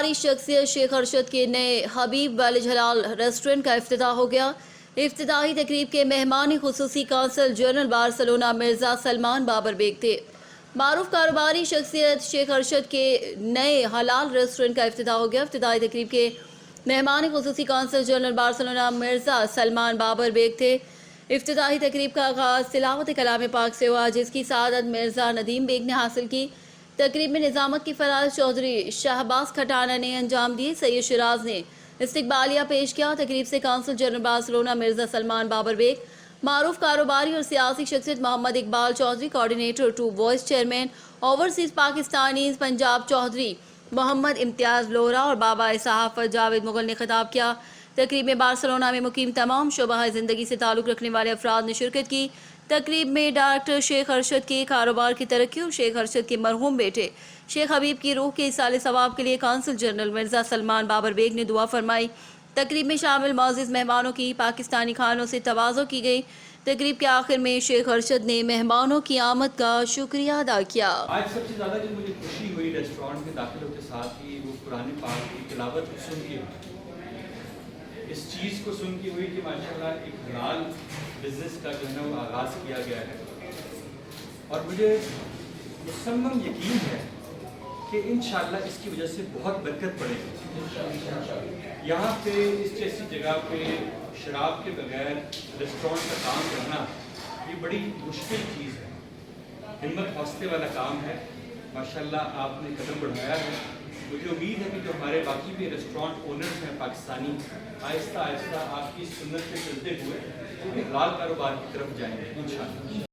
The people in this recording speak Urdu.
کاروباری شخصیت شیخ ارشد کے نئے حبیب والج حلال ریسٹورنٹ کا افتتاح ہو گیا۔ افتتاحی تقریب کے مہمان خصوصی consul general Barcelona Mirza Salman Babar Baig تھے۔ معروف کاروباری شخصیت شیخ ارشد کے نئے حلال ریسٹورنٹ کا افتتاح ہو گیا۔ افتتاحی تقریب کے مہمان خصوصی consul general Barcelona Mirza Salman Babar Baig تھے۔ افتتاحی تقریب کا آغاز تلاوت کلام پاک سے ہوا، جس کی سعادت مرزا ندیم بیگ نے حاصل کی۔ تقریب میں نظامت کی فراز چودھری شہباز کھٹانا نے انجام دی۔ سید شیراز نے استقبالیہ پیش کیا۔ تقریب سے consul general Barcelona Mirza Salman Babar Baig, معروف کاروباری اور سیاسی شخصیت Muhammad Iqbal Chaudhry, coordinator to vice chairman overseas Pakistanis Punjab Chaudhry Muhammad Imtiaz Lora اور بابا صحافت جاوید مغل نے خطاب کیا۔ تقریب میں بارسلونا میں مقیم تمام شعبہ زندگی سے تعلق رکھنے والے افراد نے شرکت کی۔ تقریب میں ڈائریکٹر شیخ ارشد کے کاروبار کی ترقی اور شیخ ارشد کے مرحوم بیٹے شیخ حبیب کی روح کے ایصال ثواب کے لیے کونسل جنرل مرزا سلمان بابر بیگ نے دعا فرمائی۔ تقریب میں شامل معزز مہمانوں کی پاکستانی کھانوں سے تواضع کی گئی۔ تقریب کے آخر میں شیخ ارشد نے مہمانوں کی آمد کا شکریہ ادا کیا۔ آج سب سے زیادہ جو مجھے خوشی ہوئی ریسٹورانٹ میں داخل ہوتے ساتھ ہی وہ قرآن پاک کی تلاوت سن کے ہوئی، اس چیز کو سن کے ہوئی کہ ماشاءاللہ ایک حلال بزنس کا جو ہے نا وہ آغاز کیا گیا ہے، اور مجھے مصمم یقین ہے کہ انشاءاللہ اس کی وجہ سے بہت برکت پڑے گی۔ یہاں پہ اس جیسی جگہ پہ شراب کے بغیر ریسٹورانٹ کا کام کرنا یہ بڑی مشکل چیز ہے، ہمت حوصلے والا کام ہے۔ ماشاءاللہ آپ نے قدم بڑھایا ہے۔ مجھے امید ہے کہ جو ہمارے باقی بھی ریسٹورانٹ اونرز ہیں پاکستانی، آہستہ آہستہ آپ کی سنت پہ چلتے ہوئے وہ بھی حلال کاروبار کی طرف جائیں گے انشاءاللہ۔